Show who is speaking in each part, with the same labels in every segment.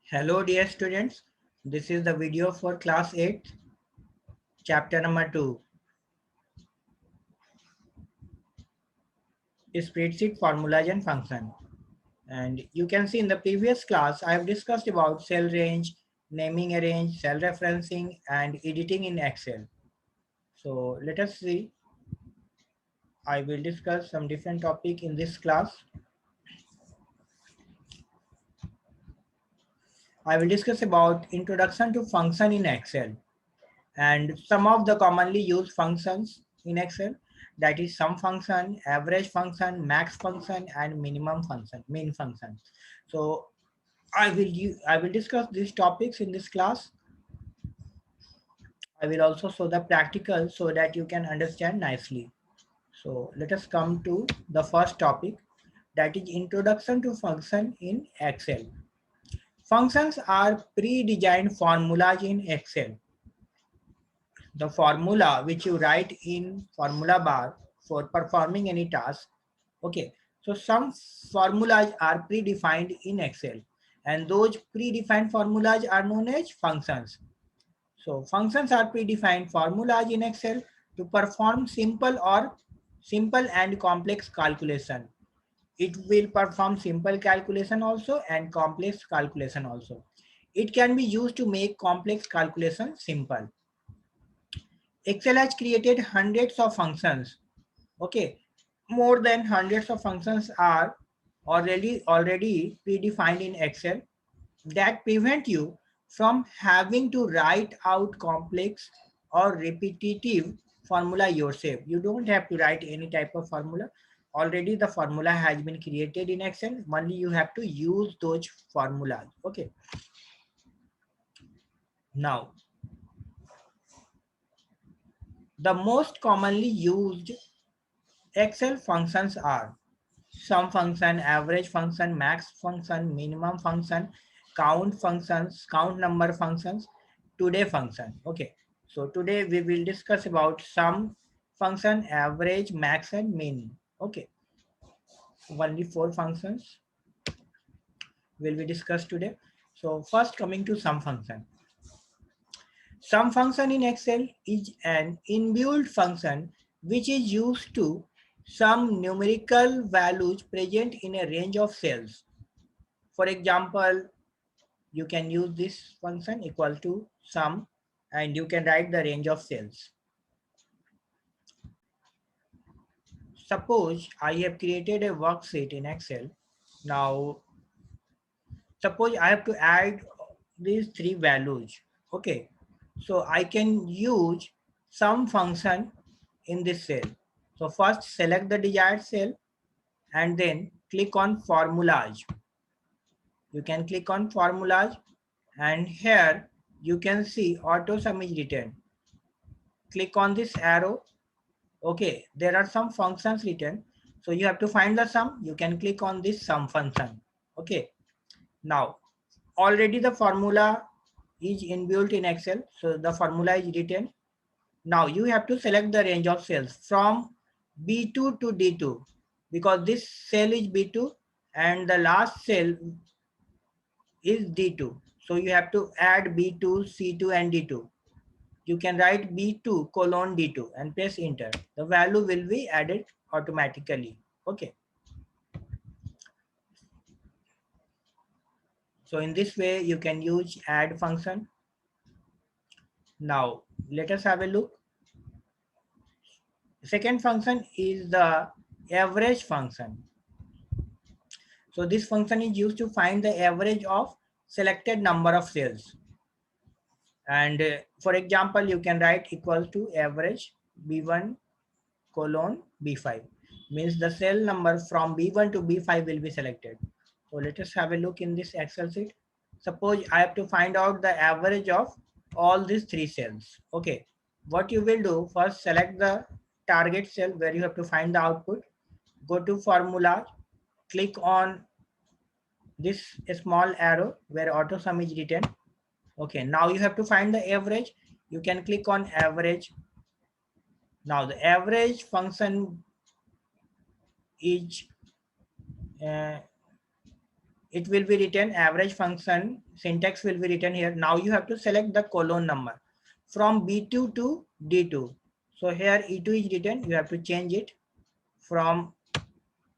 Speaker 1: Hello dear students, this is the video for class 8, chapter number 2, spreadsheet formulas and function. And you can see in the previous class, I have discussed about cell range, naming a range, cell referencing and editing in Excel. So let us see, I will discuss some different topic in this class. I will discuss about introduction to function in Excel and some of the commonly used functions in Excel, that is sum function, average function, max function and minimum function, min function. So I will discuss these topics in this class. I will also show the practical so that you can understand nicely. So let us come to the first topic, that is introduction to function in Excel. Functions are pre-designed formulas in Excel. The formula which you write in formula bar for performing any task. Okay, so some formulas are predefined in Excel and those predefined formulas are known as functions. So functions are predefined formulas in Excel to perform simple and complex calculation. It will perform simple calculation also and complex calculation also. It can be used to make complex calculation simple. Excel has created hundreds of functions. Okay, more than hundreds of functions are already predefined in Excel that prevent you from having to write out complex or repetitive formula yourself. You don't have to write any type of formula. Already the formula has been created in Excel. Only you have to use those formulas. Okay. Now, the most commonly used Excel functions are sum function, average function, max function, minimum function, count functions, count number functions, today function. Okay, so today we will discuss about sum function, average, max and min. Okay, only 4 functions will be discussed today. So first coming to sum function. Sum function in Excel is an inbuilt function which is used to sum numerical values present in a range of cells. For example, you can use this function equal to sum and you can write the range of cells. Suppose I have created a worksheet in Excel. Now, suppose I have to add these 3 values. Okay, so I can use sum function in this cell. So first select the desired cell and then click on formulas. You can click on formulas and here you can see auto sum is written. Click on this arrow. Okay, there are some functions written. So you have to find the sum. You can click on this sum function. Okay, now already the formula is inbuilt in Excel. So the formula is written. Now you have to select the range of cells from B2 to D2 because this cell is B2 and the last cell is D2. So you have to add B2, C2 and D2. You can write B2 colon D2 and press enter. The value will be added automatically. Okay. So in this way you can use add function. Now let us have a look. Second function is the average function. So this function is used to find the average of selected number of cells. And for example, you can write equal to average B1 colon B5 means the cell number from B1 to B5 will be selected. So let us have a look in this Excel sheet. Suppose I have to find out the average of all these 3 cells. Okay, what you will do, first select the target cell where you have to find the output. Go to formula, click on this small arrow where auto sum is written. Okay, now you have to find the average. You can click on average. Now the average function is it will be written average function, syntax will be written here. Now you have to select the colon number from B2 to D2. So here E2 is written, you have to change it from,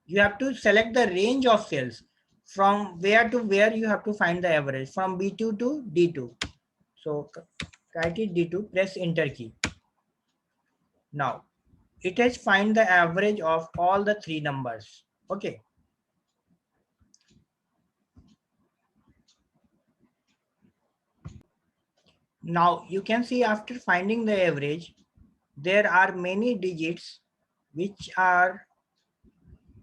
Speaker 1: you have to select the range of cells from where to where you have to find the average from B2 to D2. So write it D2, press enter key. Now it has find the average of all the three numbers. Okay. Now you can see after finding the average, there are many digits which are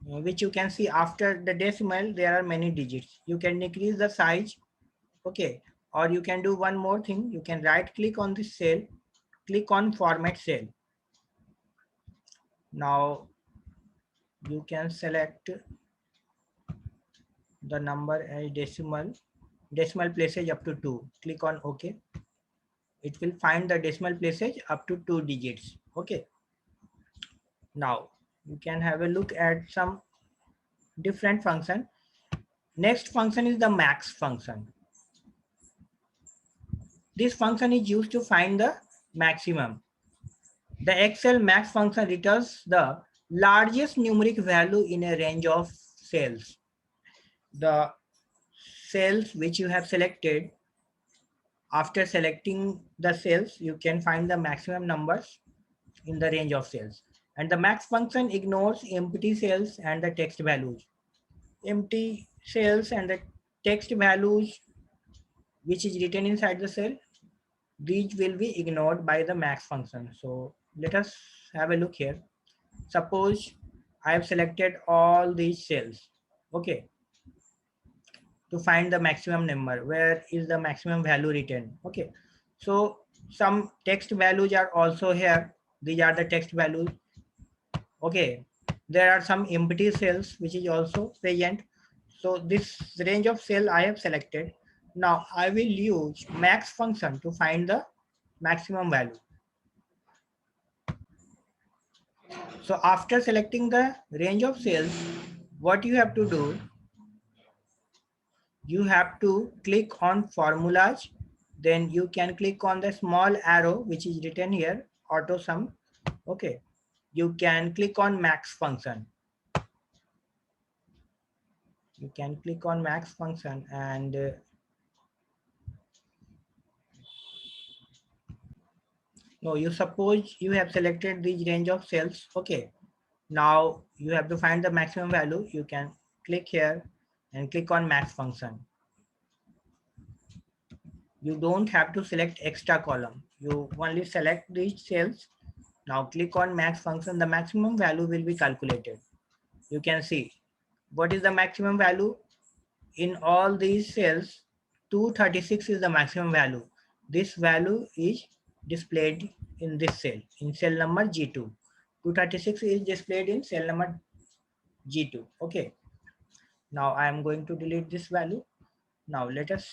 Speaker 1: which you can see after the decimal, there are many digits. You can decrease the size, okay, or you can do one more thing. You can right click on this cell, click on format cell. Now you can select the number as decimal places up to 2. Click on OK. It will find the decimal places up to 2 digits. Okay. Now you can have a look at some different function. Next function is the max function. This function is used to find the maximum. The Excel max function returns the largest numeric value in a range of cells. The cells which you have selected, after selecting the cells, you can find the maximum numbers in the range of cells. And the max function ignores empty cells and the text values. Empty cells and the text values which is written inside the cell, these will be ignored by the max function. So let us have a look here. Suppose I have selected all these cells, okay, to find the maximum number. Where is the maximum value written? Okay, so some text values are also here. These are the text values. Okay, there are some empty cells which is also present. So this range of cell I have selected. Now I will use max function to find the maximum value. So after selecting the range of cells, what you have to do, you have to click on formulas. Then you can click on the small arrow which is written here, auto sum. Okay, you can click on max function. You can click on max function and no, you suppose you have selected this range of cells. Okay, now you have to find the maximum value. You can click here and click on max function. You don't have to select extra column. You only select these cells. Now click on max function. The maximum value will be calculated. You can see what is the maximum value in all these cells. 236 is the maximum value. This value is displayed in this cell, in cell number G2. 236 is displayed in cell number G2. Okay. Now I am going to delete this value. Now let us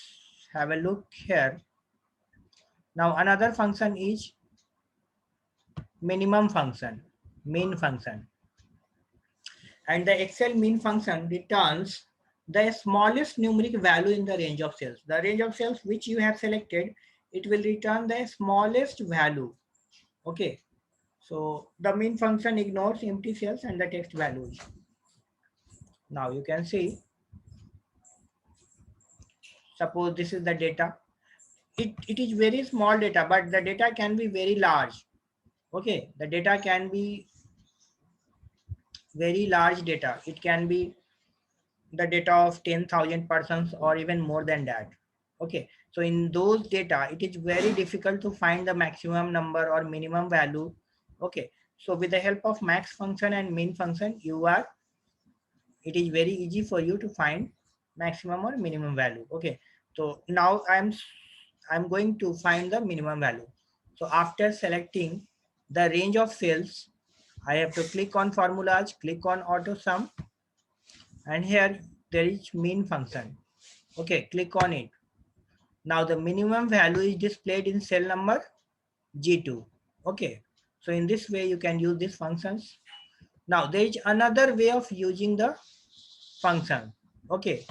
Speaker 1: have a look here. Now another function is minimum function, min function. And the Excel min function returns the smallest numeric value in the range of cells. The range of cells which you have selected, it will return the smallest value. Okay. So the min function ignores empty cells and the text values. Now you can see, suppose this is the data. It is very small data, but the data can be very large. Okay, the data can be very large data. It can be the data of 10,000 persons or even more than that. Okay, so in those data, it is very difficult to find the maximum number or minimum value. Okay, so with the help of max function and min function, it is very easy for you to find maximum or minimum value. Okay, so now I'm going to find the minimum value. So after selecting the range of cells, I have to click on formulas, click on auto sum, and here there is min function. Okay, click on it. Now the minimum value is displayed in cell number G2. Okay, so in this way you can use these functions. Now there is another way of using the function. Okay,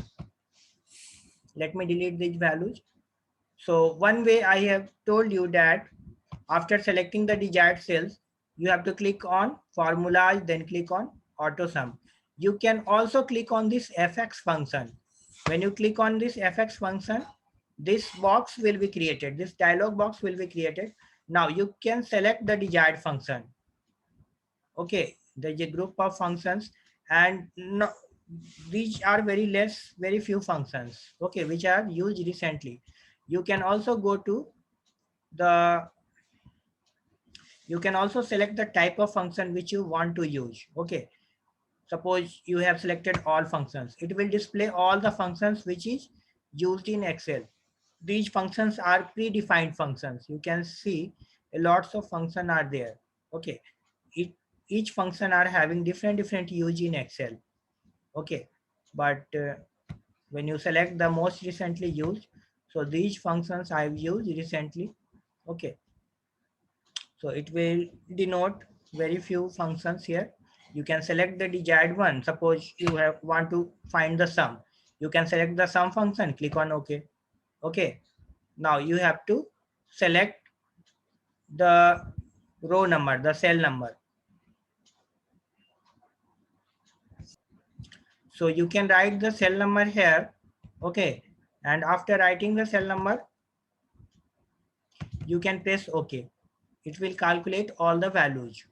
Speaker 1: Let me delete these values. So one way I have told you that after selecting the desired cells, you have to click on formulas, then click on auto sum. You can also click on this fx function. When you click on this fx function, this box will be created. This dialog box will be created. Now you can select the desired function. Okay, there's a group of functions, and no, these are very few functions, okay, which are used recently. You can also go to the, you can also select the type of function which you want to use. Okay, suppose you have selected all functions, it will display all the functions which is used in Excel. These functions are predefined functions. You can see a lots of function are there. Okay, it, each function are having different use in Excel. Okay, but when you select the most recently used, so these functions I've used recently. Okay, so it will denote very few functions here. You can select the desired one. Suppose you have want to find the sum, you can select the sum function, click on OK. Okay, now you have to select the row number, the cell number. So you can write the cell number here. Okay, and after writing the cell number, you can press OK. It will calculate all the values.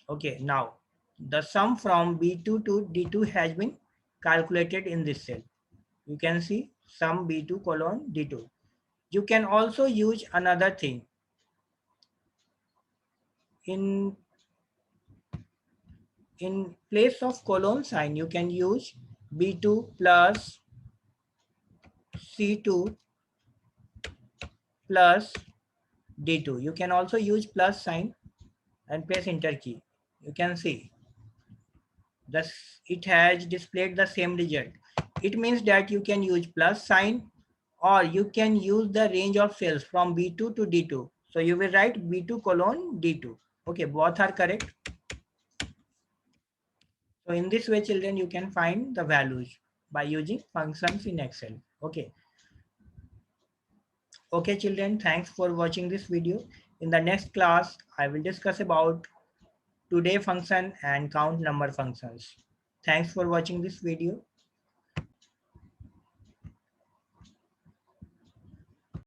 Speaker 1: Okay, now the sum from B2 to D2 has been calculated in this cell. You can see sum B2 colon D2. You can also use another thing. In place of colon sign, you can use B2 plus C2 plus D2. You can also use plus sign and press enter key. You can see thus it has displayed the same result. It means that you can use plus sign, or you can use the range of cells from B2 to D2. So you will write B2 colon D2. Okay, both are correct. So in this way, children, you can find the values by using functions in Excel. Okay. Okay, children, thanks for watching this video. In the next class, I will discuss about today function and count number functions. Thanks for watching this video.